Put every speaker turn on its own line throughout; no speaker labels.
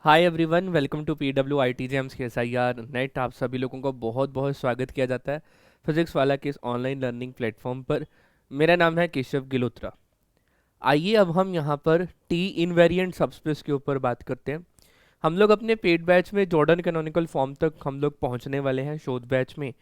Hi everyone, welcome to PWITGEMS के SIR net. आप सभी लोगों को बहुत बहुत स्वागत किया जाता है फिजिक्स वाला के इस ऑनलाइन लर्निंग प्लेटफॉर्म पर। मेरा नाम है केशव गिलोत्रा। आइए अब हम यहाँ पर टी इनवेरिएंट सबस्पेस के ऊपर बात करते हैं। हम लोग अपने पेड बैच में जॉर्डन कैनोनिकल फॉर्म तक हम लोग पहुँचने वाले हैं शोध बैच में।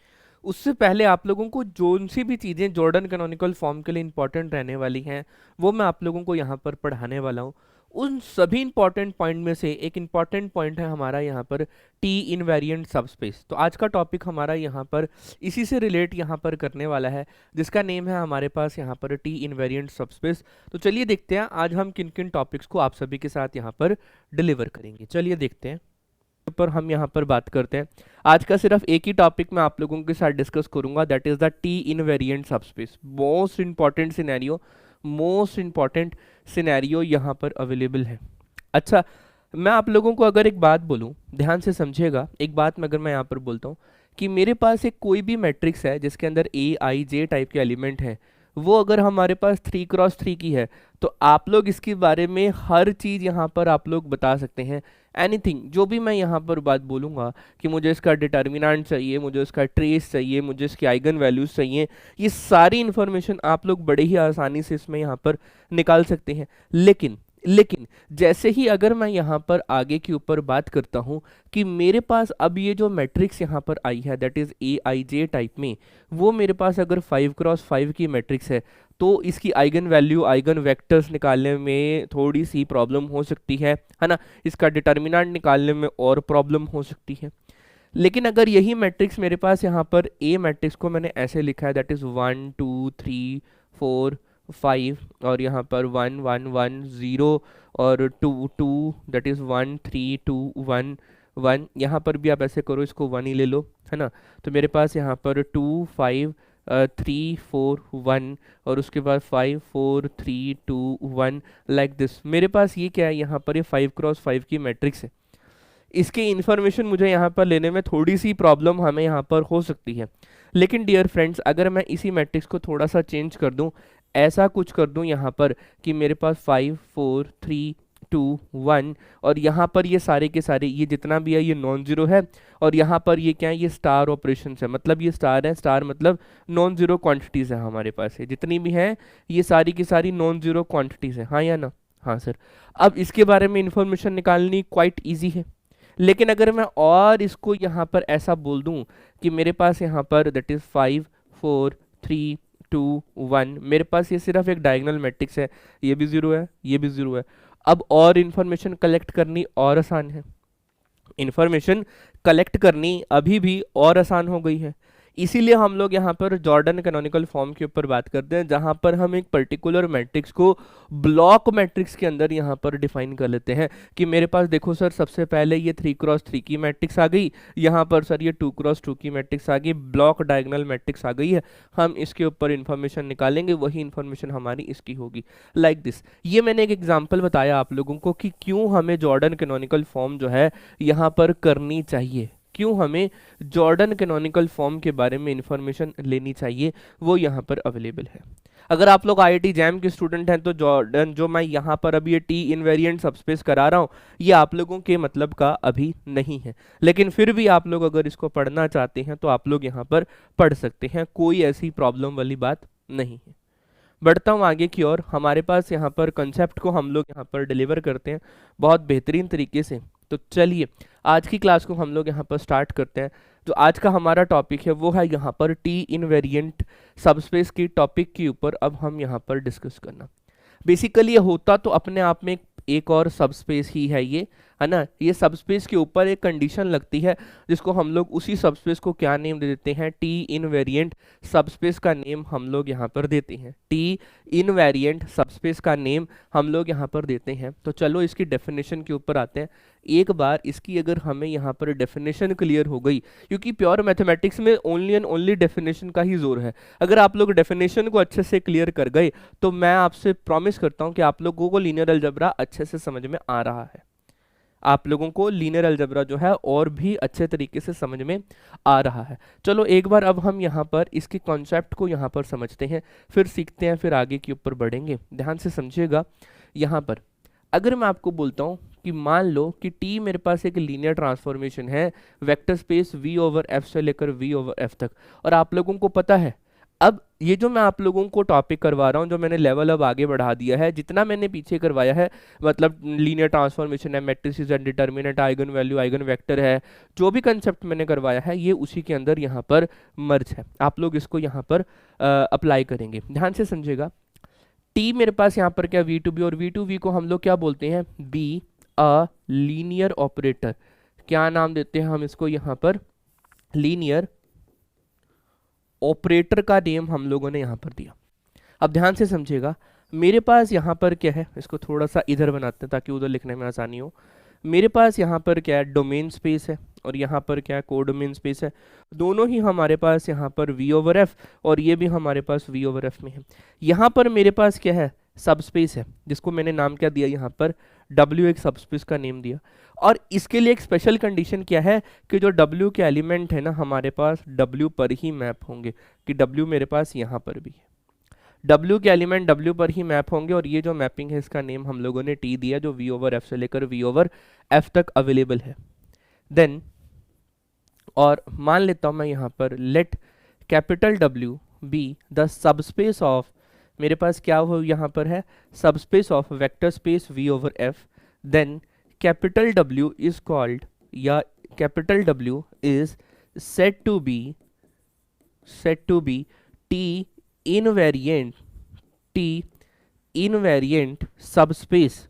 उससे पहले आप लोगों को जो सी भी चीज़ें जॉर्डन कैनोनिकल फॉर्म के लिए इंपॉर्टेंट रहने वाली हैं वो मैं आप लोगों को यहाँ पर पढ़ाने वाला हूँ। उन सभी इंपॉर्टेंट पॉइंट में से एक इंपॉर्टेंट पॉइंट है हमारा यहाँ पर टी इनवेरिएंट सबस्पेस। तो आज का टॉपिक हमारा यहाँ पर इसी से रिलेट यहाँ पर करने वाला है, जिसका नेम है हमारे पास यहाँ पर टी इनवेरिएंट सबस्पेस। तो चलिए देखते हैं आज हम किन किन टॉपिक्स को आप सभी के साथ यहाँ पर डिलीवर करेंगे। चलिए देखते हैं पर हम यहाँ पर बात करते हैं। आज का सिर्फ एक ही टॉपिक मैं आप लोगों के साथ डिस्कस करूंगा, that is the T invariant subspace. Most important scenario यहाँ पर अवेलेबल है। अच्छा, मैं आप लोगों को अगर एक बात बोलूं, ध्यान से समझिएगा। एक बात मैं अगर मैं यहाँ पर बोलता हूँ कि मेरे पास एक कोई भी मैट्रिक्स है जिसके अंदर A I J टाइप के एलिमेंट हैं, वो अगर हमारे पास 3x3 की है तो आप लोग इसके बारे में हर चीज़ यहाँ पर आप लोग बता सकते हैं। एनीथिंग जो भी मैं यहाँ पर बात बोलूँगा कि मुझे इसका डिटर्मिनेंट चाहिए, मुझे इसका ट्रेस चाहिए, मुझे इसकी आइगन वैल्यूज चाहिए, ये सारी इन्फॉर्मेशन आप लोग बड़े ही आसानी से इसमें यहाँ पर निकाल सकते हैं। लेकिन जैसे ही अगर मैं यहाँ पर आगे के ऊपर बात करता हूँ कि मेरे पास अब ये जो मैट्रिक्स यहाँ पर आई है that is A I J type में, वो मेरे पास अगर 5x5 की मैट्रिक्स है तो इसकी आइगन वैल्यू आइगन वेक्टर्स निकालने में थोड़ी सी प्रॉब्लम हो सकती है ना। इसका डिटर्मिनेंट निकालने में और प्रॉब्लम हो सकती है। लेकिन अगर यही मैट्रिक्स मेरे पास यहाँ पर ए मैट्रिक्स को मैंने ऐसे लिखा है दैट इज 1 2 3 4 5 और यहाँ पर 1 1 1 0 और 2 2 दैट इज 1 3 2 1 1, यहाँ पर भी आप ऐसे करो, इसको 1 ही ले लो, है ना। तो मेरे पास यहाँ पर 2 5 3 4 1 और उसके बाद 5 4 3 2 1 लाइक दिस। मेरे पास ये क्या है, यहाँ पर ये 5x5 की मैट्रिक्स है। इसकी इन्फॉर्मेशन मुझे यहाँ पर लेने में थोड़ी सी प्रॉब्लम हमें यहाँ पर हो सकती है। लेकिन डियर फ्रेंड्स, अगर मैं इसी मैट्रिक्स को थोड़ा सा चेंज कर दूँ, ऐसा कुछ कर दूँ यहाँ पर कि मेरे पास 5 4 3 2 1 और यहाँ पर ये सारे के सारे ये जितना भी है ये नॉन जीरो है और यहाँ पर ये क्या है, ये स्टार ऑपरेशन है। मतलब ये स्टार है, स्टार मतलब नॉन जीरो क्वांटिटीज है हमारे पास है, जितनी भी हैं ये सारी की सारी नॉन जीरो क्वांटिटीज है, हाँ या ना। हाँ सर। अब इसके बारे में इंफॉर्मेशन निकालनी क्वाइट ईजी है। लेकिन अगर मैं और इसको यहाँ पर ऐसा बोल दूं कि मेरे पास यहाँ पर दैट इज 5 4 3 2 1, मेरे पास ये सिर्फ एक डायगोनल मैट्रिक्स है, ये भी जीरो है, ये भी जीरो है। अब और इंफॉर्मेशन कलेक्ट करनी और आसान है, इंफॉर्मेशन कलेक्ट करनी अभी भी और आसान हो गई है। इसीलिए हम लोग यहाँ पर जॉर्डन कैनोनिकल फॉर्म के ऊपर बात करते हैं, जहाँ पर हम एक पर्टिकुलर मैट्रिक्स को ब्लॉक मैट्रिक्स के अंदर यहाँ पर डिफाइन कर लेते हैं कि मेरे पास देखो सर, सबसे पहले ये 3x3 की मैट्रिक्स आ गई, यहाँ पर सर ये 2x2 की मैट्रिक्स आ गई, ब्लॉक डायगोनल मैट्रिक्स आ गई है, हम इसके ऊपर इंफॉर्मेशन निकालेंगे, वही इंफॉर्मेशन हमारी इसकी होगी लाइक दिस। ये मैंने एक एग्जाम्पल बताया आप लोगों को कि क्यों हमें जॉर्डन कैनोनिकल फॉर्म जो है यहाँ पर करनी चाहिए, क्यों हमें जॉर्डन कैनोनिकल फॉर्म के बारे में इंफॉर्मेशन लेनी चाहिए, वो यहाँ पर अवेलेबल है। अगर आप लोग IIT जैम के स्टूडेंट हैं तो जॉर्डन जो मैं यहाँ पर अभी ये टी इनवेरिएंट सबस्पेस करा रहा हूँ ये आप लोगों के मतलब का अभी नहीं है, लेकिन फिर भी आप लोग अगर इसको पढ़ना चाहते हैं तो आप लोग यहाँ पर पढ़ सकते हैं, कोई ऐसी प्रॉब्लम वाली बात नहीं है। बढ़ता हूँ आगे की ओर। हमारे पास यहाँ पर कंसेप्ट को हम लोग यहाँ पर डिलीवर करते हैं बहुत बेहतरीन तरीके से। तो चलिए आज की क्लास को हम लोग यहाँ पर स्टार्ट करते हैं। जो आज का हमारा टॉपिक है वो है यहाँ पर टी इनवेरिएंट सबस्पेस की टॉपिक के ऊपर अब हम यहाँ पर डिस्कस करना। बेसिकली ये होता तो अपने आप में एक और सबस्पेस ही है ये, है ना। ये सबस्पेस के ऊपर एक कंडीशन लगती है जिसको हम लोग उसी सबस्पेस को क्या नेम दे देते हैं, टी इनवेरिएंट सबस्पेस का नेम हम लोग यहाँ पर देते हैं, टी इनवेरिएंट सबस्पेस का नेम हम लोग यहाँ पर देते हैं। तो चलो इसकी डेफिनेशन के ऊपर आते हैं। एक बार इसकी अगर हमें यहाँ पर डेफिनेशन क्लियर हो गई, क्योंकि प्योर मैथमेटिक्स में ओनली एंड ओनली डेफिनेशन का ही जोर है, अगर आप लोग डेफिनेशन को अच्छे से क्लियर कर गए तो मैं आपसे प्रॉमिस करता हूँ कि आप लोगों को लीनियर अलजेब्रा अच्छे से समझ में आ रहा है, आप लोगों को लीनियर अलजेब्रा जो है और भी अच्छे तरीके से समझ में आ रहा है। चलो एक बार अब हम यहाँ पर इसके कॉन्सेप्ट को यहाँ पर समझते हैं, फिर सीखते हैं, फिर आगे के ऊपर बढ़ेंगे। ध्यान से समझिएगा। यहाँ पर अगर मैं आपको बोलता हूँ कि मान लो कि T मेरे पास एक लीनियर ट्रांसफॉर्मेशन है vector space V over F से लेकर V ओवर F तक, और आप लोगों को पता है, अब ये जो मैं आप लोगों को टॉपिक करवा रहा हूँ, जो मैंने लेवल अब आगे बढ़ा दिया है, जितना मैंने पीछे करवाया है, मतलब लीनियर ट्रांसफॉर्मेशन है, matrices and determinant, eigen value, eigen vector है, जो भी कंसेप्ट मैंने करवाया है ये उसी के अंदर यहाँ पर मर्ज है। आप लोग इसको यहाँ पर अप्लाई करेंगे, ध्यान से समझिएगा। टी मेरे पास यहाँ पर क्या V2B, और V2B को हम लोग क्या बोलते हैं, बी अ लीनियर ऑपरेटर। क्या नाम देते हैं हम इसको यहाँ पर, लीनियर ऑपरेटर का नेम हम लोगों ने यहाँ पर दिया। अब ध्यान से समझिएगा, मेरे पास यहाँ पर क्या है, इसको थोड़ा सा इधर बनाते हैं ताकि उधर लिखने में आसानी हो। मेरे पास यहाँ पर क्या है, डोमेन स्पेस है, और यहाँ पर क्या है, कोडोमेन स्पेस है। दोनों ही हमारे पास यहाँ पर V ओवर F, और ये भी हमारे पास V ओवर F में है। यहाँ पर मेरे पास क्या है, सब स्पेस है, जिसको मैंने नाम क्या दिया यहाँ पर, W एक सब स्पेस का नेम दिया। और इसके लिए एक स्पेशल कंडीशन क्या है कि जो W के एलिमेंट है ना हमारे पास W पर ही मैप होंगे, कि W मेरे पास यहाँ पर भी है, W के एलिमेंट W पर ही मैप होंगे, और ये जो मैपिंग है इसका नेम हम लोगों ने T दिया, जो V ओवर F से लेकर V ओवर F तक अवेलेबल है। देन और मान लेता हूं मैं यहाँ पर, let capital W be the subspace of, मेरे पास क्या हो यहाँ पर है, subspace of vector space V over F, then capital W is called, या capital W is set to be T invariant subspace.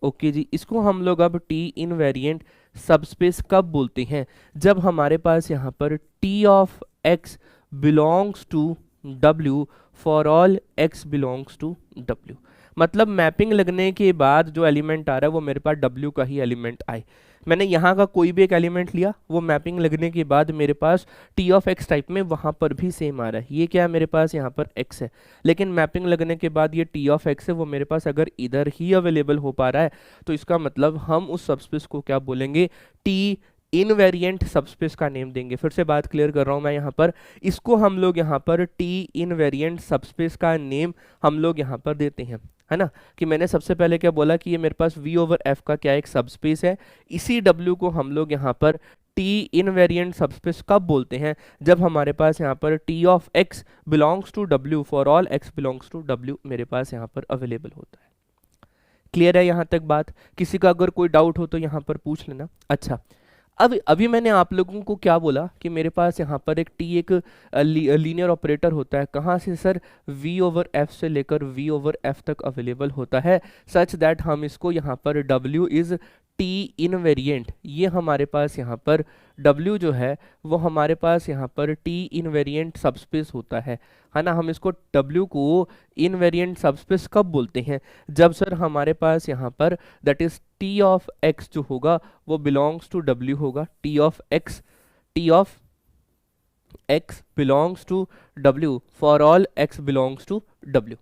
Okay जी, इसको हम लोग अब T इनवेरिएंट सबस्पेस कब बोलते हैं, जब हमारे पास यहाँ पर T of X belongs to W for all X belongs to W। मतलब मैपिंग लगने के बाद जो एलिमेंट आ रहा है वो मेरे पास W का ही एलिमेंट आए। मैंने यहाँ का कोई भी एक एलिमेंट लिया, वो मैपिंग लगने के बाद मेरे पास T ऑफ X टाइप में वहाँ पर भी सेम आ रहा है। ये क्या है, मेरे पास यहाँ पर X है, लेकिन मैपिंग लगने के बाद ये T ऑफ X है वो मेरे पास अगर इधर ही अवेलेबल हो पा रहा है, तो इसका मतलब हम उस सबस्पेस को क्या बोलेंगे, T इनवेरिएंट सबस्पेस का नेम देंगे। फिर से बात क्लियर कर रहा हूं मैं यहाँ पर, इसको हम लोग यहाँ पर T इनवेरिएंट सबस्पेस का नेम हम लोग यहाँ पर देते हैं, है ना। कि मैंने सबसे पहले क्या बोला कि ये मेरे पास V ओवर F का क्या एक सबस्पेस है, इसी W को हम लोग यहाँ पर T इनवेरिएंट सबस्पेस कब बोलते हैं, जब हमारे पास यहाँ पर T of X belongs to W for all X belongs to W मेरे पास यहाँ पर अवेलेबल होता है। क्लियर है यहाँ तक बात, किसी का अगर कोई डाउट हो तो यहाँ पर पूछ लेना। अच्छा, अब अभी मैंने आप लोगों को क्या बोला कि मेरे पास यहाँ पर एक T एक लीनियर ऑपरेटर होता है, कहाँ से सर, V ओवर F से लेकर V ओवर F तक अवेलेबल होता है, सच दैट हम इसको यहाँ पर W इज T इनवेरिएंट, ये हमारे पास यहाँ पर W जो है वो हमारे पास यहाँ पर T इनवेरिएंट सबस्पेस होता है ना। हम इसको W को इनवेरिएंट सबस्पेस कब बोलते हैं, जब सर हमारे पास यहाँ पर that is T of X जो होगा वो बिलोंग्स टू W होगा, T of X belongs to W for all X belongs to W,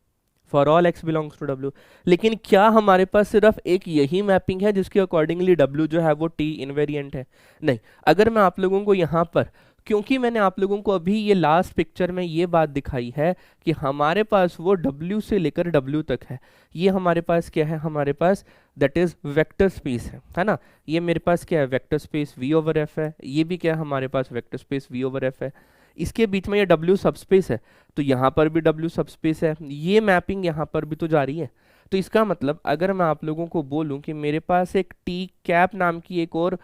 for all X belongs to W। लेकिन क्या हमारे पास सिर्फ एक यही मैपिंग है जिसके अकॉर्डिंगली W जो है वो T इनवेरिएंट है, नहीं। अगर मैं आप लोगों को यहाँ पर, क्योंकि मैंने आप लोगों को अभी ये लास्ट पिक्चर में ये बात दिखाई है कि हमारे पास वो W से लेकर W तक है, ये हमारे पास क्या है, हमारे पास दैट इज वेक्टर स्पेस है ना। ये मेरे पास क्या है, vector space V over F है, ये भी क्या है हमारे पास vector space V over F है, इसके बीच में ये W सबस्पेस है, तो यहाँ पर भी W सबस्पेस है, ये मैपिंग यहाँ पर भी तो जा रही है। तो इसका मतलब अगर मैं आप लोगों को बोलूं कि मेरे पास एक T कैप नाम की एक और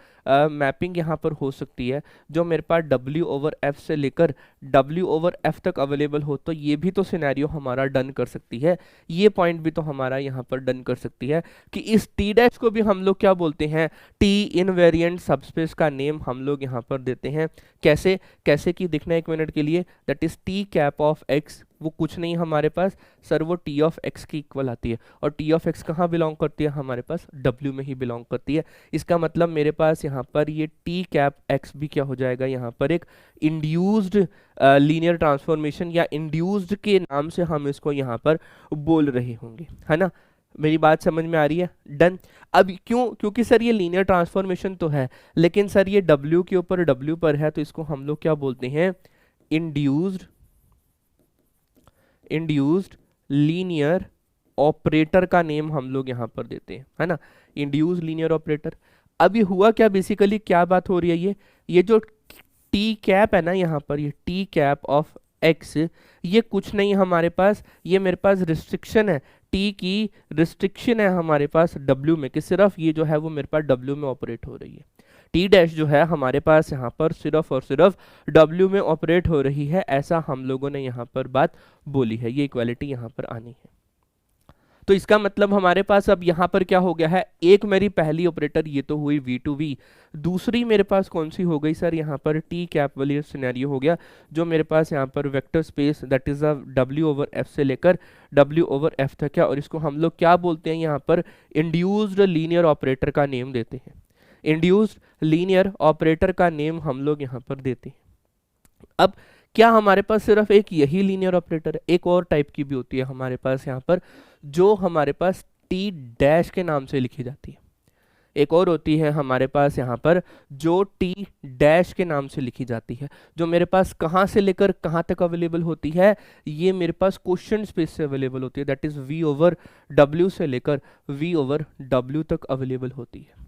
मैपिंग यहाँ पर हो सकती है जो मेरे पास W ओवर F से लेकर W ओवर F तक अवेलेबल हो, तो ये भी तो सिनेरियो हमारा डन कर सकती है, ये पॉइंट भी तो हमारा यहाँ पर डन कर सकती है कि इस T डैश को भी हम लोग क्या बोलते हैं, T इनवेरिएंट सबस्पेस का नेम हम लोग यहाँ पर देते हैं। कैसे कैसे कि दिखना एक मिनट के लिए, that is T cap of X, वो कुछ नहीं हमारे पास सर, वो T ऑफ X की इक्वल आती है, और T ऑफ X कहाँ बिलोंग करती है, हमारे पास W में ही बिलोंग करती है। इसका मतलब मेरे पास यहाँ पर ये T कैप X भी क्या हो जाएगा, यहाँ पर एक इंड्यूस्ड लीनियर ट्रांसफॉर्मेशन, या इंड्यूस्ड के नाम से हम इसको यहाँ पर बोल रहे होंगे, है ना। मेरी बात समझ में आ रही है, डन। अब क्योंकि सर ये लीनियर ट्रांसफॉर्मेशन तो है, लेकिन सर ये W के ऊपर W पर है, तो इसको हम लोग क्या बोलते हैं, इंड्यूस्ड लीनियर ऑपरेटर का नेम हम लोग यहाँ पर देते हैं, है ना, इंड्यूस लीनियर ऑपरेटर। अब ये हुआ क्या, बेसिकली क्या बात हो रही है, ये जो टी कैप है ना यहाँ पर, ये टी कैप ऑफ एक्स, ये कुछ नहीं हमारे पास, ये मेरे पास रिस्ट्रिक्शन है, टी की रिस्ट्रिक्शन है हमारे पास डब्ल्यू में, कि सिर्फ ये जो है वो मेरे पास डब्ल्यू में ऑपरेट हो रही है। टी डैश जो है हमारे पास यहाँ पर सिर्फ और सिर्फ डब्ल्यू में ऑपरेट हो रही है, ऐसा हम लोगों ने यहाँ पर बात बोली है, ये इक्वालिटी यहाँ पर आनी है। तो इसका मतलब हमारे पास अब यहाँ पर क्या हो गया है, एक मेरी पहली ऑपरेटर ये तो हुई V2V, दूसरी मेरे पास कौन सी हो गई सर, यहाँ पर टी कैप वाली सिनेरियो हो गया, जो मेरे पास यहाँ पर vector space that is W over F से लेकर W ओवर F तक है, और इसको हम लोग क्या बोलते हैं, यहाँ पर इंड्यूस्ड लीनियर ऑपरेटर का नेम देते हैं, इंड्यूस्ड लीनियर ऑपरेटर का नेम हम लोग यहाँ पर देते हैं। अब क्या हमारे पास सिर्फ एक यही लीनियर ऑपरेटर है, एक और टाइप की भी होती है हमारे पास यहाँ पर, जो हमारे पास टी डैश के नाम से लिखी जाती है, एक और होती है हमारे पास यहाँ पर जो टी डैश के नाम से लिखी जाती है, जो मेरे पास कहाँ से लेकर कहाँ तक अवेलेबल होती है, ये मेरे पास क्वेश्चन स्पेस से अवेलेबल होती है, that is V over W से लेकर V ओवर W तक अवेलेबल होती है,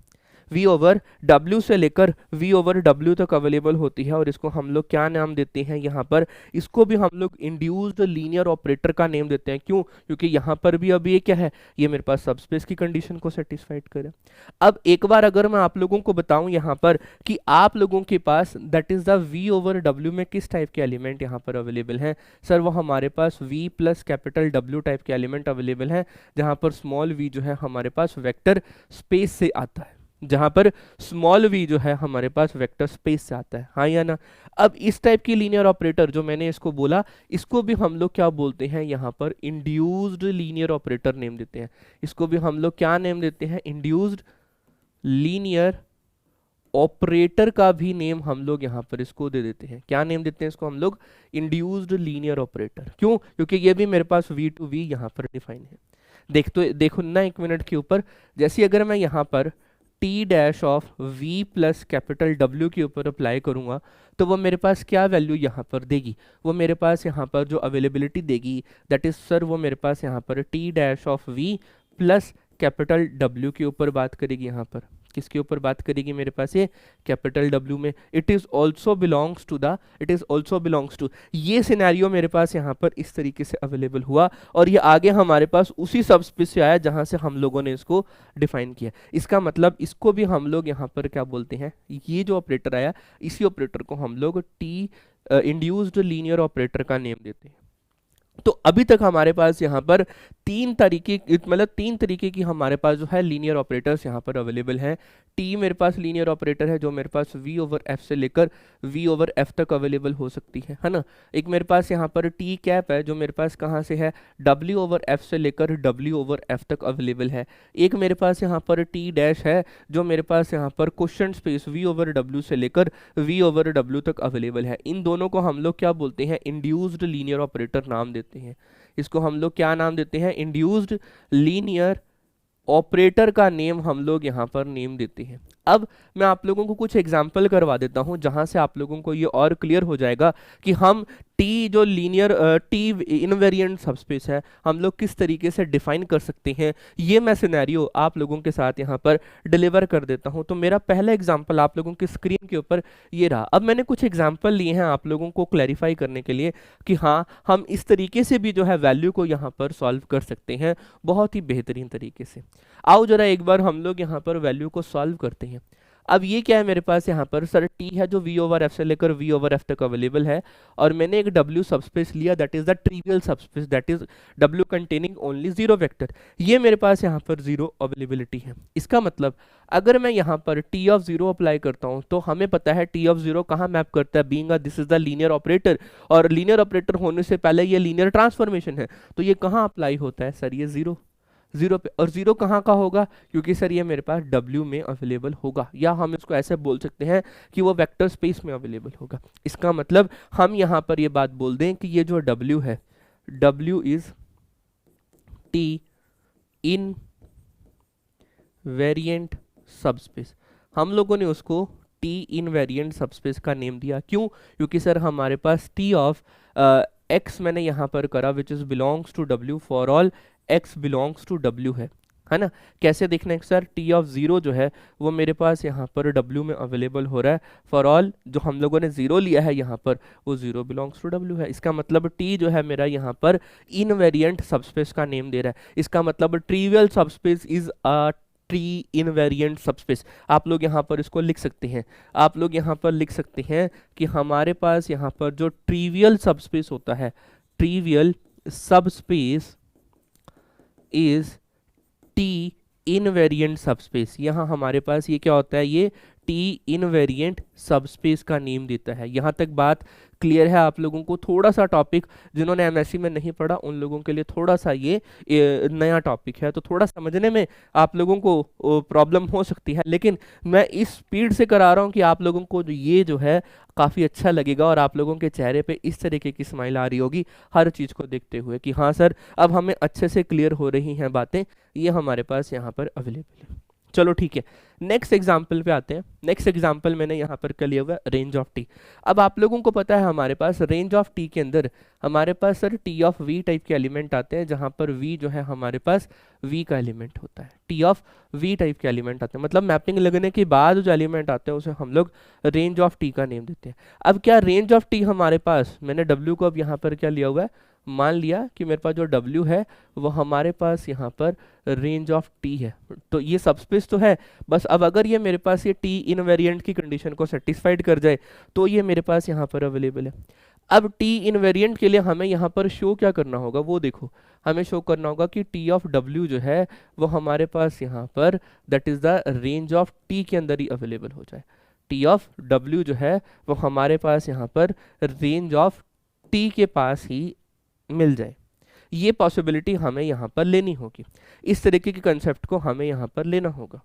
V ओवर W से लेकर V ओवर W तक अवेलेबल होती है, और इसको हम लोग क्या नाम देते हैं यहाँ पर, इसको भी हम लोग इंड्यूस्ड लीनियर ऑपरेटर का नेम देते हैं। क्यों, क्योंकि यहाँ पर भी अब ये क्या है, ये मेरे पास सबस्पेस की कंडीशन को सेटिस्फाइड करे। अब एक बार अगर मैं आप लोगों को बताऊं यहाँ पर कि आप लोगों के पास that is the V over W में किस टाइप के एलिमेंट यहाँ पर अवेलेबल हैं, सर वो हमारे पास V plus capital W type के एलिमेंट अवेलेबल हैं, जहाँ पर स्मॉल v जो है हमारे पास वेक्टर स्पेस से आता है, जहां पर स्मॉल v जो है हमारे पास वेक्टर स्पेस से आता है, हाँ या ना। अब इस टाइप की लीनियर ऑपरेटर जो मैंने इसको बोला, इसको भी हम लोग क्या बोलते हैं, यहाँ पर इंड्यूस्ड लीनियर ऑपरेटर नेम देते हैं, इसको भी हम लोग क्या नेम देते हैं, इंड्यूस्ड लीनियर ऑपरेटर का भी नेम हम लोग यहाँ पर इसको दे देते हैं, क्या नेम देते हैं इसको हम लोग, इंड्यूस्ड लीनियर ऑपरेटर। क्यों, क्योंकि ये भी मेरे पास V2V यहाँ पर डिफाइन है। देखो ना एक मिनट के ऊपर, जैसे अगर मैं यहाँ पर T dash of V plus capital W के ऊपर अप्लाई करूंगा, तो वो मेरे पास क्या वैल्यू यहाँ पर देगी, वो मेरे पास यहाँ पर जो अवेलेबिलिटी देगी, दैट इज सर वो मेरे पास यहाँ पर T dash of V plus capital W के ऊपर बात करेगी, यहाँ पर किसके ऊपर बात करेगी, मेरे पास ये कैपिटल W में, it is also belongs to ये सिनेरियो मेरे पास यहाँ पर इस तरीके से अवेलेबल हुआ, और ये आगे हमारे पास उसी सबस्पेस से आया जहां से हम लोगों ने इसको डिफाइन किया। इसका मतलब इसको भी हम लोग यहाँ पर क्या बोलते हैं, ये जो ऑपरेटर आया इसी ऑपरेटर को हम लोग टी इंड्यूस्ड लीनियर ऑपरेटर का नेम देते हैं। तो अभी तक हमारे पास यहाँ पर तीन तरीके की हमारे पास जो है लीनियर ऑपरेटर्स यहाँ पर अवेलेबल हैं। टी मेरे पास लीनियर ऑपरेटर है जो मेरे पास V ओवर F से लेकर V ओवर F तक अवेलेबल हो सकती है ना। एक मेरे पास यहाँ पर टी कैप है जो मेरे पास कहाँ से है, W ओवर F से लेकर W ओवर F तक अवेलेबल है। एक मेरे पास यहाँ पर टी डैश है जो मेरे पास यहाँ पर question space V over W से लेकर V ओवर W तक अवेलेबल है। इन दोनों को हम लोग क्या बोलते हैं, इंड्यूस्ड लीनियर ऑपरेटर नाम देते हैं। इसको हम लोग क्या नाम देते हैं, इंड्यूस्ड लीनियर ऑपरेटर का नेम हम लोग यहाँ पर नेम देते हैं। अब मैं आप लोगों को कुछ एग्जाम्पल करवा देता हूँ जहां से आप लोगों को ये और क्लियर हो जाएगा कि हम टी जो लीनियर टी इनवेरिएंट सबस्पेस है हम लोग किस तरीके से डिफाइन कर सकते हैं। ये मैं सिनेरियो आप लोगों के साथ यहाँ पर डिलीवर कर देता हूँ। तो मेरा पहला एग्जाम्पल आप लोगों की स्क्रीन के ऊपर ये रहा। अब मैंने कुछ एग्जाम्पल लिए हैं आप लोगों को क्लैरिफाई करने के लिए कि हाँ हम इस तरीके से भी जो है वैल्यू को यहाँ पर सॉल्व कर सकते हैं बहुत ही बेहतरीन तरीके से। आओ जरा एक बार हम लोग यहाँ पर वैल्यू को सॉल्व करते हैं। अब ये क्या है मेरे पास यहाँ पर, सर टी है जो V ओवर F से लेकर V ओवर F तक अवेलेबल है और मैंने एक W सबस्पेस लिया that is the trivial subspace that is W containing only zero vector. ये मेरे पास यहाँ पर जीरो अवेलेबिलिटी है। इसका मतलब अगर मैं यहाँ पर T ऑफ जीरो अप्लाई करता हूँ तो हमें पता है T ऑफ जीरो कहाँ मैप करता है, being this is the linear operator, और लीनियर ऑपरेटर होने से पहले ये लीनियर ट्रांसफॉर्मेशन है तो ये कहाँ अप्लाई होता है, सर ये जीरो पे। और जीरो कहाँ का होगा, क्योंकि सर ये मेरे पास W में अवेलेबल होगा, या हम इसको ऐसे बोल सकते हैं कि वो वेक्टर स्पेस में अवेलेबल होगा। इसका मतलब हम यहाँ पर ये बात बोल दें कि ये जो W है W is T in variant subspace. हम लोगों ने उसको T इन वेरिएंट सबस्पेस का नेम दिया। क्यों, क्योंकि सर हमारे पास T ऑफ X मैंने यहाँ पर करा which is belongs to W for all x belongs to w है ना। कैसे देखना है सर, टी ऑफ ज़ीरो जो है वो मेरे पास यहाँ पर w में अवेलेबल हो रहा है फॉर ऑल जो हम लोगों ने ज़ीरो लिया है यहाँ पर वो ज़ीरो बिलोंग्स टू w है। इसका मतलब t जो है मेरा यहाँ पर इनवेरिएंट सबस्पेस का नेम दे रहा है। इसका मतलब trivial subspace is a tree invariant subspace. आप लोग यहाँ पर इसको लिख सकते हैं, आप लोग यहाँ पर लिख सकते हैं कि हमारे पास यहाँ पर जो ट्रिवियल सबस्पेस होता है, trivial subspace is T invariant subspace. यहाँ हमारे पास ये क्या होता है, ये टी इनवेरिएंट सबस्पेस का नेम देता है। यहाँ तक बात क्लियर है आप लोगों को? थोड़ा सा टॉपिक जिन्होंने एमएससी में नहीं पढ़ा उन लोगों के लिए थोड़ा सा ये नया टॉपिक है, तो थोड़ा समझने में आप लोगों को प्रॉब्लम हो सकती है, लेकिन मैं इस स्पीड से करा रहा हूँ कि आप लोगों को ये जो है काफ़ी अच्छा लगेगा और आप लोगों के चेहरे पे इस तरीके की स्माइल आ रही होगी हर चीज़ को देखते हुए कि हाँ सर अब हमें अच्छे से क्लियर हो रही हैं बातें, ये हमारे पास यहाँ पर अवेलेबल है। चलो ठीक है, नेक्स्ट एग्जाम्पल पे आते हैं। नेक्स्ट एग्जाम्पल मैंने यहाँ पर कर लिया हुआ रेंज ऑफ टी। अब आप लोगों को पता है हमारे पास रेंज ऑफ टी के अंदर हमारे पास sir T of V type के एलिमेंट आते हैं, जहाँ पर वी जो है हमारे पास वी का एलिमेंट होता है। टी ऑफ वी टाइप के एलिमेंट आते हैं, मतलब मैपिंग लगने के बाद जो एलिमेंट आते हैं उसे हम लोग रेंज ऑफ टी का नेम देते हैं। अब क्या रेंज ऑफ टी हमारे पास, मैंने डब्ल्यू को अब यहाँ पर क्या लिया हुआ है, मान लिया कि मेरे पास जो W है वो हमारे पास यहाँ पर रेंज ऑफ T है, तो ये सबस्पेस तो है बस। अब अगर ये मेरे पास ये T इनवेरिएंट की कंडीशन को सेटिस्फाइड कर जाए तो ये मेरे पास यहाँ पर अवेलेबल है। अब T इनवेरिएंट के लिए हमें यहाँ पर शो क्या करना होगा, वो देखो, हमें शो करना होगा कि T ऑफ W जो है वो हमारे पास यहाँ पर that is the range of T के अंदर ही अवेलेबल हो जाए। T ऑफ W जो है वो हमारे पास यहाँ पर रेंज ऑफ T के पास ही मिल जाए, ये पॉसिबिलिटी हमें यहाँ पर लेनी होगी। इस तरीके के कंसेप्ट को हमें यहाँ पर लेना होगा,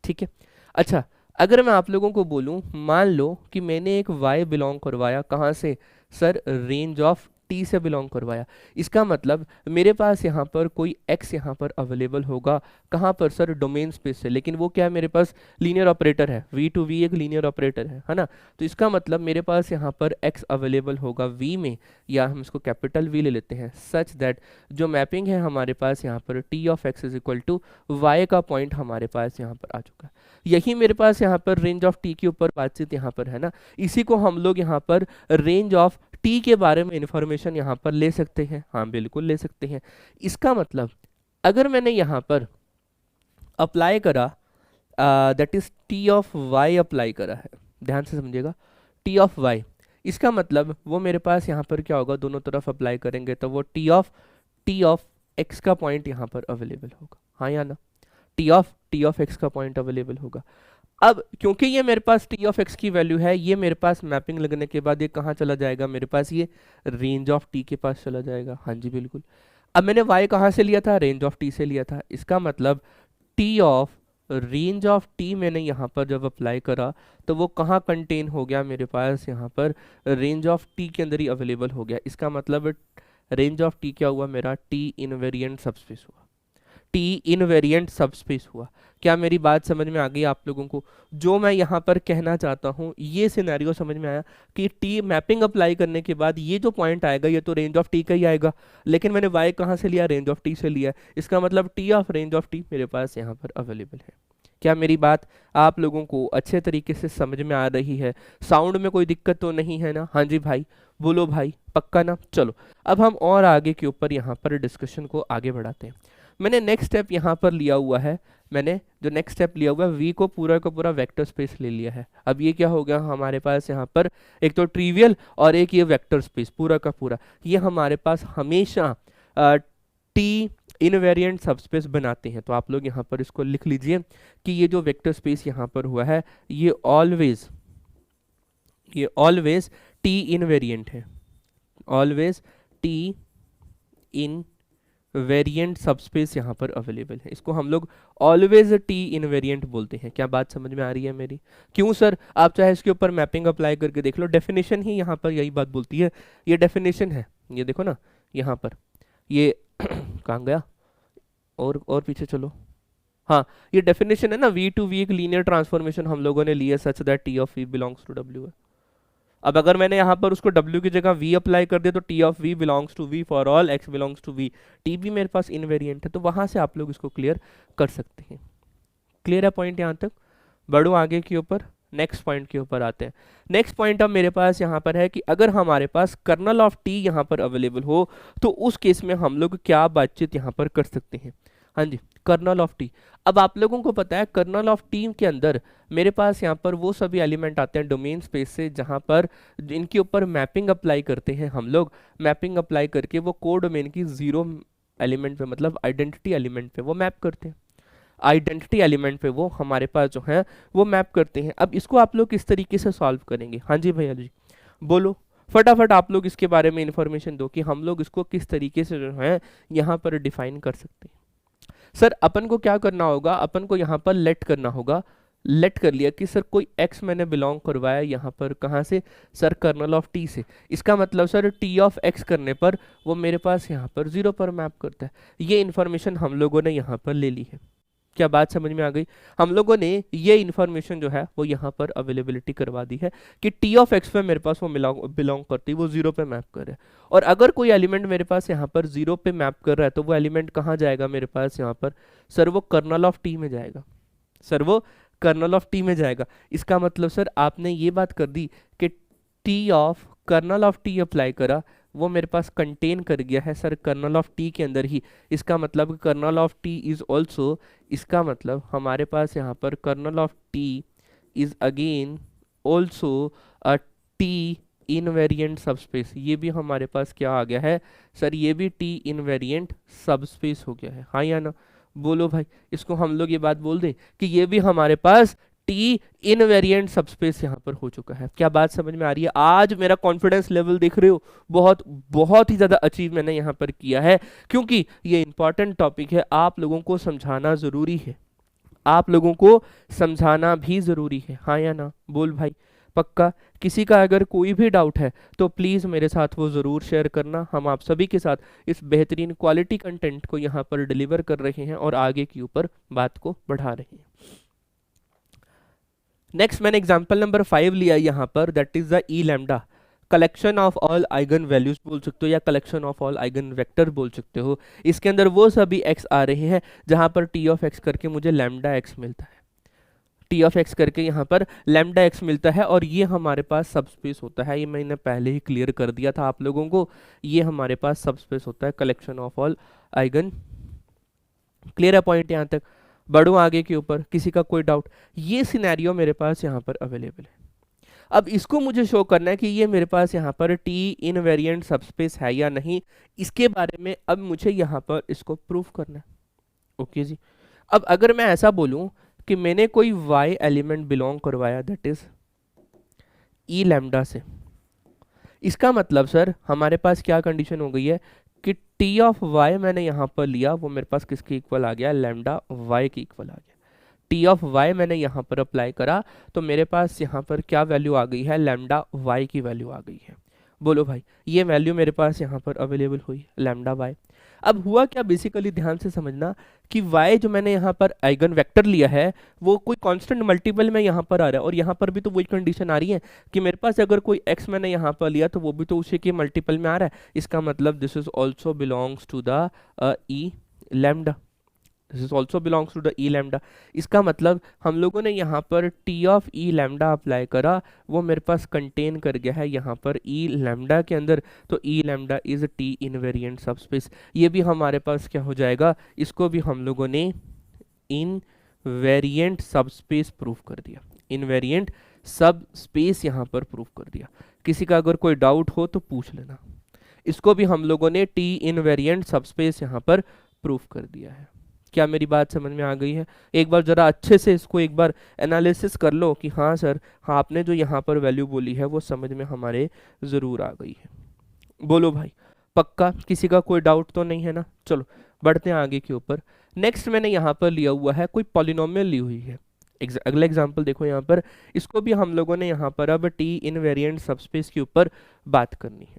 ठीक है। अच्छा, अगर मैं आप लोगों को बोलूँ, मान लो कि मैंने एक y बिलोंग करवाया, कहाँ से सर, रेंज ऑफ T से बिलोंग करवाया। इसका मतलब मेरे पास यहाँ पर कोई x यहाँ पर अवेलेबल होगा, कहाँ पर सर, डोमेन स्पेस से, लेकिन वो क्या है, मेरे पास लीनियर ऑपरेटर है, v टू v एक लीनियर ऑपरेटर है ना। तो इसका मतलब मेरे पास यहाँ पर x अवेलेबल होगा v में, या हम इसको कैपिटल V ले लेते हैं, सच दैट जो मैपिंग है हमारे पास यहाँ पर t of x is equal to y का पॉइंट हमारे पास यहाँ पर आ चुका है। यही मेरे पास यहाँ पर रेंज ऑफ t के ऊपर बातचीत यहाँ पर है ना, इसी को हम लोग यहाँ पर रेंज ऑफ टी के बारे में इंफॉर्मेशन यहाँ पर ले सकते हैं। हाँ बिल्कुल ले सकते हैं। इसका मतलब अगर मैंने यहाँ पर अप्लाई करा that is T of Y apply करा है, ध्यान से समझिएगा, टी ऑफ वाई, इसका मतलब वो मेरे पास यहाँ पर क्या होगा, दोनों तरफ अप्लाई करेंगे तो वो टी ऑफ एक्स का पॉइंट यहाँ पर अवेलेबल होगा, हाँ या ना, टी ऑफ एक्स का पॉइंट अवेलेबल होगा। अब क्योंकि ये मेरे पास टी ऑफ एक्स की वैल्यू है, ये मेरे पास मैपिंग लगने के बाद ये कहाँ चला जाएगा, मेरे पास ये रेंज ऑफ टी के पास चला जाएगा। हाँ जी बिल्कुल। अब मैंने y कहाँ से लिया था, रेंज ऑफ टी से लिया था। इसका मतलब T of range of T मैंने यहाँ पर जब अप्लाई करा तो वो कहाँ कंटेन हो गया, मेरे पास यहाँ पर रेंज ऑफ टी के अंदर ही अवेलेबल हो गया। इसका मतलब रेंज ऑफ टी क्या हुआ, मेरा टी इनवेरिएंट सबस्पेस हुआ, टी इनवेरिएंट सबस्पेस हुआ। क्या मेरी बात समझ में आ गई आप लोगों को? जो मैं यहाँ पर कहना चाहता हूँ, ये सिनेरियो समझ में आया कि टी मैपिंग अप्लाई करने के बाद ये जो पॉइंट आएगा ये तो रेंज ऑफ टी का ही आएगा, लेकिन मैंने वाई कहाँ से लिया, रेंज ऑफ टी से लिया। इसका मतलब T of range of T मेरे पास यहाँ पर अवेलेबल है। क्या मेरी बात आप लोगों को अच्छे तरीके से समझ में आ रही है? साउंड में कोई दिक्कत तो नहीं है ना? हाँ जी भाई, बोलो भाई, पक्का ना? चलो अब हम और आगे के ऊपर यहाँ पर डिस्कशन को आगे बढ़ाते हैं। मैंने नेक्स्ट स्टेप यहाँ पर लिया हुआ है, मैंने जो नेक्स्ट स्टेप लिया हुआ है v को पूरा का पूरा वेक्टर स्पेस ले लिया है। अब ये क्या हो गया हमारे पास यहाँ पर, एक तो ट्रिवियल और एक ये वेक्टर स्पेस पूरा का पूरा, ये हमारे पास हमेशा टी इनवेरिएंट सबस्पेस बनाते हैं। तो आप लोग यहाँ पर इसको लिख लीजिए कि ये जो वेक्टर स्पेस यहाँ पर हुआ है ये ऑलवेज टी इनवेरिएंट है, ऑलवेज टी इन वेरिएंट सबस्पेस यहाँ पर अवेलेबल है। इसको हम लोग ऑलवेज टी इनवेरिएंट बोलते हैं। क्या बात समझ में आ रही है मेरी? क्यों सर? आप चाहे इसके ऊपर मैपिंग अप्लाई करके देख लो, डेफिनेशन ही यहाँ पर यही बात बोलती है। ये डेफिनेशन है, ये देखो ना यहाँ पर, ये कहाँ गया, और पीछे चलो, हाँ ये डेफिनेशन है ना, v टू v एक लीनियर ट्रांसफॉर्मेशन हम लोगों ने ली है such that t of v belongs to w है। अब अगर मैंने यहाँ पर उसको w की जगह v अप्लाई कर दिया तो t of v belongs to v for all x belongs to v, t भी मेरे पास इनवेरिएंट है, तो वहां से आप लोग इसको क्लियर कर सकते हैं। क्लियर है पॉइंट यहाँ तक? बढ़ो आगे के ऊपर, नेक्स्ट पॉइंट के ऊपर आते हैं। नेक्स्ट पॉइंट अब मेरे पास यहाँ पर है कि अगर हमारे पास कर्नल ऑफ टी यहाँ पर अवेलेबल हो तो उस केस में हम लोग क्या बातचीत यहाँ पर कर सकते हैं। हाँ जी, कर्नल ऑफ टी। अब आप लोगों को पता है कर्नल ऑफ टी के अंदर मेरे पास यहाँ पर वो सभी एलिमेंट आते हैं डोमेन स्पेस से जहाँ पर इनके ऊपर मैपिंग अप्लाई करते हैं हम लोग। मैपिंग अप्लाई करके वो कोड डोमेन की जीरो एलिमेंट पे, मतलब आइडेंटिटी एलिमेंट पे वो मैप करते हैं। आइडेंटिटी एलिमेंट पे वो हमारे पास जो है वो मैप करते हैं। अब इसको आप लोग किस तरीके से सॉल्व करेंगे? हाँ जी भैया जी बोलो, फटाफट आप लोग इसके बारे में इंफॉर्मेशन दो कि हम लोग इसको किस तरीके से जो है यहाँ पर डिफाइन कर सकते हैं। सर अपन को क्या करना होगा, अपन को यहाँ पर लेट करना होगा। लेट कर लिया कि सर कोई x मैंने बिलोंग करवाया यहाँ पर, कहाँ से सर? कर्नल ऑफ t से। इसका मतलब सर t ऑफ x करने पर वो मेरे पास यहाँ पर 0 पर मैप करता है। ये इन्फॉर्मेशन हम लोगों ने यहाँ पर ले ली है। क्या बात समझ में आ गई? हम लोगों ने ये इन्फॉर्मेशन जो है वो यहाँ पर अवेलेबिलिटी करवा दी है कि टी ऑफ एक्स पे मेरे पास वो बिलोंग करती है, वो 0 पे मैप कर रहा है। और अगर कोई एलिमेंट मेरे पास यहाँ पर 0 पे मैप कर रहा है तो वो एलिमेंट कहाँ जाएगा मेरे पास यहाँ पर? सर वो कर्नल ऑफ टी में जाएगा। सर वो कर्नल ऑफ टी में जाएगा। इसका मतलब सर आपने ये बात कर दी कि T of kernel of T apply करा, वो मेरे पास कंटेन कर गया है सर कर्नल ऑफ टी के अंदर ही। इसका मतलब kernel of T is also, इसका मतलब हमारे पास यहाँ पर kernel of T is again also a T invariant subspace. ये भी हमारे पास क्या आ गया है सर? ये भी टी इनवेरिएंट सबस्पेस हो गया है, हाँ या ना? बोलो भाई, इसको हम लोग ये बात बोल दें कि ये भी हमारे पास टी इनवेरिएंट सबस्पेस यहाँ पर हो चुका है। क्या बात समझ में आ रही है? आज मेरा कॉन्फिडेंस लेवल देख रहे हो, बहुत बहुत ही ज्यादा अचीव मैंने यहाँ पर किया है, क्योंकि ये इंपॉर्टेंट टॉपिक है, आप लोगों को समझाना जरूरी है, आप लोगों को समझाना भी जरूरी है, हाँ या ना? बोल भाई पक्का? किसी का अगर कोई भी डाउट है तो प्लीज़ मेरे साथ वो ज़रूर शेयर करना। हम आप सभी के साथ इस बेहतरीन क्वालिटी कंटेंट को यहाँ पर डिलीवर कर रहे हैं और आगे के ऊपर बात को बढ़ा रहे हैं। नेक्स्ट मैंने एग्जांपल नंबर 5 लिया यहाँ पर, that is the E lambda, collection of all eigen values बोल सकते हो या collection of all eigen vector बोल सकते हो। इसके अंदर वो सभी x आ रहे हैं जहाँ पर टी ऑफ x करके मुझे लैम्डा x मिलता है। टी ऑफ एक्स करके यहाँ पर लैम्डा एक्स मिलता है और ये हमारे पास सबस्पेस होता है। ये मैंने पहले ही क्लियर कर दिया था आप लोगों को, ये हमारे पास सबस्पेस होता है collection of all eigen. Clear है पॉइंट यहाँ तक? बढ़ो आगे के ऊपर, किसी का कोई डाउट? ये सिनेरियो मेरे पास यहाँ पर अवेलेबल है। अब इसको मुझे शो करना है कि ये मेरे पास यहाँ पर टी इनवेरिएंट सबस्पेस है या नहीं, इसके बारे में अब मुझे यहाँ पर इसको प्रूफ करना है। ओके जी, अब अगर मैं ऐसा बोलूं कि मैंने कोई y एलिमेंट बिलोंग करवाया दैट इज ई लैम्डा से, इसका मतलब सर हमारे पास क्या कंडीशन हो गई है कि टी ऑफ y मैंने यहाँ पर लिया, वो मेरे पास किसके इक्वल आ गया? लैम्डा y के इक्वल आ गया। टी ऑफ y मैंने यहाँ पर अप्लाई करा तो मेरे पास यहाँ पर क्या वैल्यू आ गई है? लैम्डा y की वैल्यू आ गई है। बोलो भाई, ये वैल्यू मेरे पास यहाँ पर अवेलेबल हुई, लैम्डा y। अब हुआ क्या, बेसिकली ध्यान से समझना कि y जो मैंने यहाँ पर आइगन वेक्टर लिया है वो कोई कांस्टेंट मल्टीपल में यहाँ पर आ रहा है, और यहाँ पर भी तो वही कंडीशन आ रही है कि मेरे पास अगर कोई x मैंने यहाँ पर लिया तो वो भी तो उसी के मल्टीपल में आ रहा है। इसका मतलब this is also belongs to the E lambda, this is also belongs to the E lambda. इसका मतलब हम लोगों ने यहाँ पर T of E lambda apply करा, वो मेरे पास कंटेन कर गया है यहाँ पर ई लैम्डा के अंदर, तो E lambda is T invariant subspace. ये भी हमारे पास क्या हो जाएगा? इसको भी हम लोगों ने इनवेरिएंट सबस्पेस प्रूफ कर दिया, इनवेरिएंट सब स्पेस यहाँ पर प्रूफ कर दिया। किसी का अगर कोई डाउट हो तो पूछ लेना। इसको भी हम लोगों ने टी इनवेरिएंट सबस्पेस यहाँ पर प्रूफ कर दिया है। क्या मेरी बात समझ में आ गई है? एक बार जरा अच्छे से इसको एक बार एनालिसिस कर लो कि हाँ सर, हाँ आपने जो यहाँ पर वैल्यू बोली है वो समझ में हमारे ज़रूर आ गई है। बोलो भाई पक्का? किसी का कोई डाउट तो नहीं है ना? चलो बढ़ते हैं आगे के ऊपर। नेक्स्ट मैंने यहाँ पर लिया हुआ है कोई पॉलिनोमियल ली हुई है। अगला एग्जाम्पल देखो यहाँ पर, इसको भी हम लोगों ने यहाँ पर अब टी इनवेरिएंट सबस्पेस के ऊपर बात करनी है।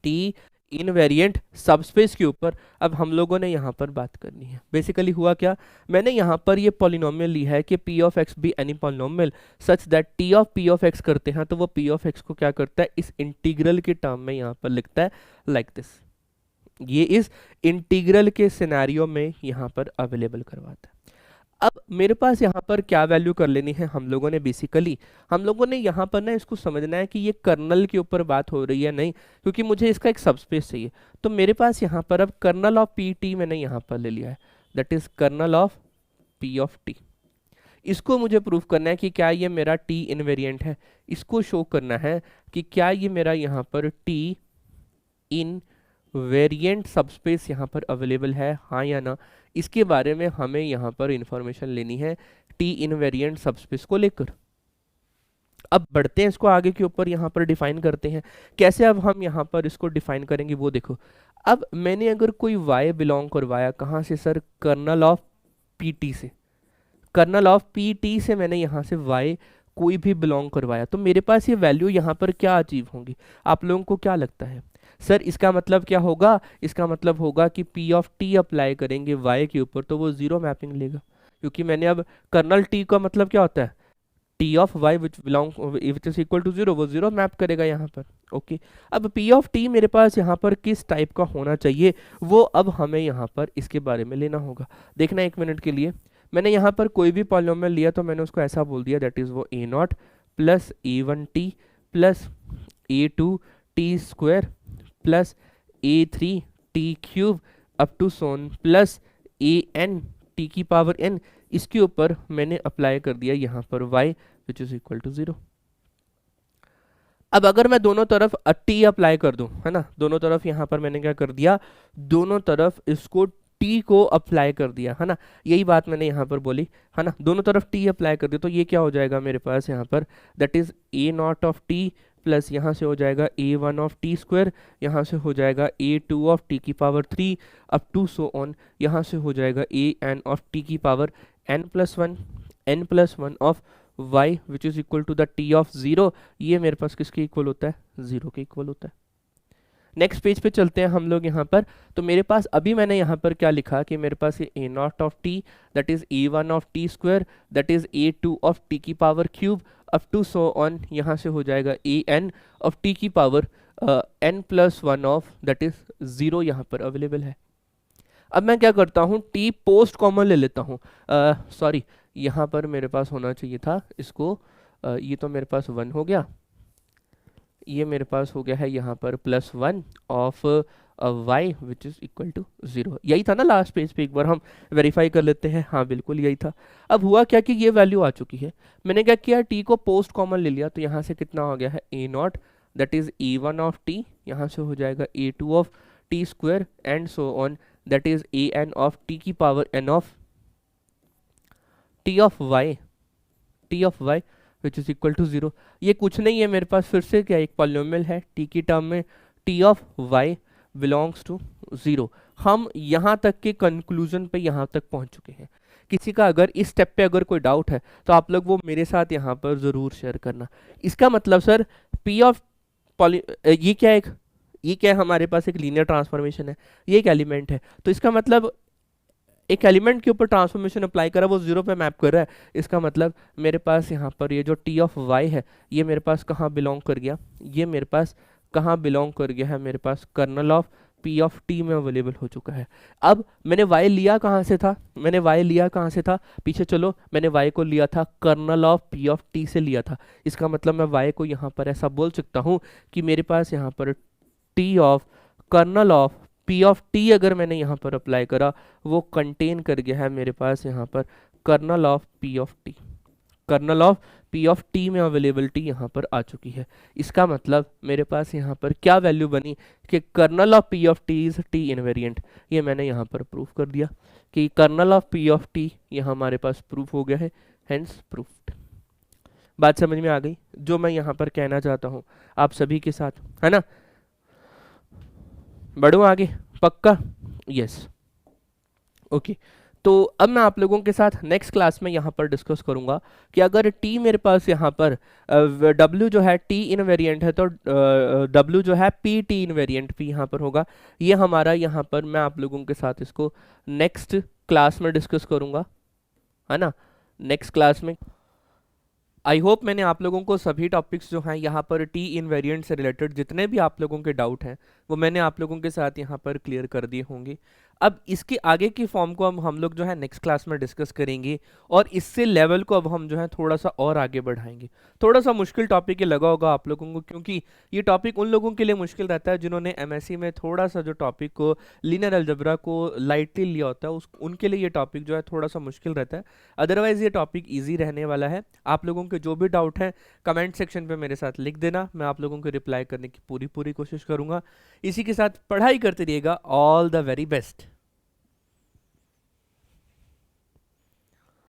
टी इनवेरिएंट सबस्पेस के ऊपर अब हम लोगों ने यहाँ पर बात करनी है। बेसिकली हुआ क्या, मैंने यहाँ पर ये पॉलिनोमियल ली है कि P of x be any polynomial such that T of P of x करते हैं तो वो पी ऑफ एक्स को क्या करता है, इस इंटीग्रल के टर्म में यहाँ पर लिखता है लाइक दिस। ये इस इंटीग्रल के सिनेरियो में यहाँ पर अवेलेबल करवाता है। अब मेरे पास यहाँ पर क्या वैल्यू कर लेनी है हम लोगों ने, बेसिकली हम लोगों ने यहाँ पर ना इसको समझना है कि ये कर्नल के ऊपर बात हो रही है नहीं, क्योंकि मुझे इसका एक सबस्पेस चाहिए। तो मेरे पास यहाँ पर अब कर्नल ऑफ पी टी मैंने यहाँ पर ले लिया है, that is kernel of P of T. इसको मुझे प्रूफ करना है कि क्या ये मेरा टी इनवेरिएंट है, इसको शो करना है कि क्या ये मेरा यहाँ पर टी इन वेरिएंट सबस्पेस यहाँ पर अवेलेबल है, हाँ या ना। इसके बारे में हमें यहाँ पर इंफॉर्मेशन लेनी है टी इनवेरिएंट सबस्पेस को लेकर। अब बढ़ते हैं इसको आगे के ऊपर, यहाँ पर डिफाइन करते हैं कैसे। अब हम यहाँ पर इसको डिफाइन करेंगे वो देखो। अब मैंने अगर कोई y बिलोंग करवाया कहाँ से sir, kernel of P T से, कर्नल ऑफ पी टी से मैंने यहाँ से y कोई भी बिलोंग करवाया, तो मेरे पास ये वैल्यू यहाँ पर क्या अचीव होंगी, आप लोगों को क्या लगता है सर? इसका मतलब क्या होगा, इसका मतलब होगा कि पी ऑफ टी अप्लाई करेंगे y के ऊपर तो वो जीरो मैपिंग लेगा, क्योंकि मैंने अब कर्नल टी का मतलब क्या होता है, T of Y which is equal to zero, वो जीरो मैप करेगा यहाँ पर। ओके अब पी ऑफ टी मेरे पास यहाँ पर किस टाइप का होना चाहिए वो अब हमें यहाँ पर इसके बारे में लेना होगा। देखना एक मिनट के लिए, मैंने यहाँ पर कोई भी पॉलिनोमियल लिया तो मैंने उसको ऐसा बोल दिया दैट इज वो A naught plus A one T plus A two T square plus A three T cube up to so on plus A N T की पावर एन। इसके ऊपर मैंने अप्लाई कर दिया यहाँ पर y which is equal to zero. अब अगर मैं दोनों तरफ t अप्लाई कर दूं, है ना, दोनों तरफ यहाँ पर मैंने क्या कर दिया, दोनों तरफ इसको t को अप्लाई कर दिया, है ना, यही बात मैंने यहाँ पर बोली, है ना, दोनों तरफ t अप्लाई कर दिया तो ये क्या हो जाएगा मेरे पास यहाँ पर, that is a naught of t plus यहाँ से हो जाएगा a one of T square, यहाँ से हो जाएगा ए टू ऑफ टी की power three up to so on, यहाँ से हो जाएगा ए एन ऑफ टी की power n plus one of y which is equal to the t of zero. ये मेरे पास किसके इक्वल होता है, जीरो के इक्वल होता है। नेक्स्ट पेज पे चलते हैं हम लोग यहाँ पर। तो मेरे पास अभी मैंने यहाँ पर क्या लिखा कि मेरे पास ये A naught of T that is A one of T square that is A two of T की power cube up to so on, यहाँ से हो जाएगा ए एन ऑफ टी की power n plus one of that is zero यहाँ पर available है। अब मैं क्या करता हूँ, टी पोस्ट कॉमन ले लेता हूँ, सॉरी यहाँ पर मेरे पास होना चाहिए था इसको, ये तो मेरे पास वन हो गया, ये मेरे पास हो गया है यहाँ पर plus one of y which is equal to zero. यही था ना लास्ट पेज पे, एक बार हम वेरीफाई कर लेते हैं, हाँ बिल्कुल यही था। अब हुआ क्या कि ये वैल्यू आ चुकी है, मैंने क्या किया t को पोस्ट कॉमन ले लिया तो यहाँ से कितना हो गया है A naught that is A one of T, यहाँ से हो जाएगा ए two of T square and so on that is A N of T की power N of T of Y which is equal to zero. ये कुछ नहीं है मेरे पास, फिर से क्या एक पॉलिनोमियल है टी की टर्म में, T of Y belongs to zero. हम यहाँ तक के कंक्लूजन पे यहाँ तक पहुँच चुके हैं। किसी का अगर इस स्टेप पे अगर कोई डाउट है तो आप लोग वो मेरे साथ यहाँ पर ज़रूर शेयर करना। इसका मतलब सर पी ऑफ ये क्या है, ये क्या है, हमारे पास एक लीनियर ट्रांसफॉर्मेशन है, ये एक एलिमेंट है, तो इसका मतलब एक एलिमेंट के ऊपर ट्रांसफॉर्मेशन अप्लाई करा वो जीरो पे मैप कर रहा है। इसका मतलब मेरे पास यहाँ पर ये जो टी ऑफ वाई है ये मेरे पास कहाँ बिलोंग कर गया, ये मेरे पास कहाँ बिलोंग कर गया है, मेरे पास kernel of P of T में अवेलेबल हो चुका है। अब मैंने y लिया कहाँ से था, मैंने y लिया कहाँ से था, पीछे चलो, मैंने y को लिया था kernel of P of T से लिया था। इसका मतलब मैं y को यहाँ पर ऐसा बोल सकता हूँ कि मेरे पास यहाँ पर T of kernel of P of T अगर मैंने यहाँ पर अप्लाई करा वो कंटेन कर गया है मेरे पास यहाँ पर kernel of P of T, kernel of P of T में अवेलेबिलिटी यहाँ पर आ चुकी है। इसका मतलब मेरे पास यहाँ पर क्या वैल्यू बनी कि kernel of P of T is T invariant. ये मैंने यहाँ पर प्रूफ कर दिया कि kernel of P of T यहाँ हमारे पास प्रूफ हो गया है, हेंस प्रूफ्ड। बात समझ में आ गई जो मैं यहाँ पर कहना चाहता हूँ आप सभी के साथ, है ना। बढ़ो आगे, पक्का, यस ओके। तो अब मैं आप लोगों के साथ नेक्स्ट क्लास में यहाँ पर डिस्कस करूँगा कि अगर टी मेरे पास यहाँ पर डब्ल्यू जो है टी इनवेरिएंट है तो डब्ल्यू जो है पी टी इनवेरिएंट भी यहाँ पर होगा। ये हमारा यहाँ पर मैं आप लोगों के साथ इसको नेक्स्ट क्लास में डिस्कस करूँगा, है ना, नेक्स्ट क्लास में। आई होप मैंने आप लोगों को सभी टॉपिक्स जो हैं यहाँ पर टी इनवेरिएंट से रिलेटेड जितने भी आप लोगों के डाउट हैं वो मैंने आप लोगों के साथ यहाँ पर क्लियर कर दिए होंगे। अब इसके आगे की फॉर्म को हम लोग जो है नेक्स्ट क्लास में डिस्कस करेंगे और इससे लेवल को अब हम जो है थोड़ा सा और आगे बढ़ाएंगे। थोड़ा सा मुश्किल टॉपिक ये लगा होगा आप लोगों को, क्योंकि ये टॉपिक उन लोगों के लिए मुश्किल रहता है जिन्होंने एमएससी में थोड़ा सा जो टॉपिक को लीनियर अलजेब्रा को लाइटली लिया होता है, उस उनके लिए ये टॉपिक जो है थोड़ा सा मुश्किल रहता है। अदरवाइज ये टॉपिक ईजी रहने वाला है। आप लोगों के जो भी डाउट हैं कमेंट सेक्शन पे मेरे साथ लिख देना, मैं आप लोगों को रिप्लाई करने की पूरी पूरी कोशिश करूंगा। इसी के साथ पढ़ाई करते रहिएगा। All the very best.